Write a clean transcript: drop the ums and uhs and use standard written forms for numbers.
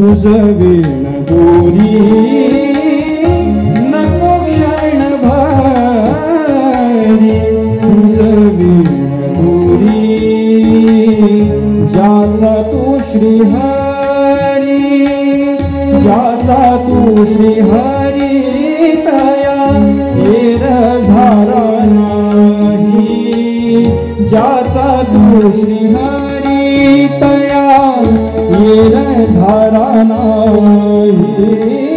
तुझवीण दूरी नको क्षण भारी तुझवीण दूरी ज्याचा तू श्रीहरी ज्याचा तू श्रीहरी तया हेर झाला नाही ज्याचा तू श्रीहरी तया हेर झाला नाही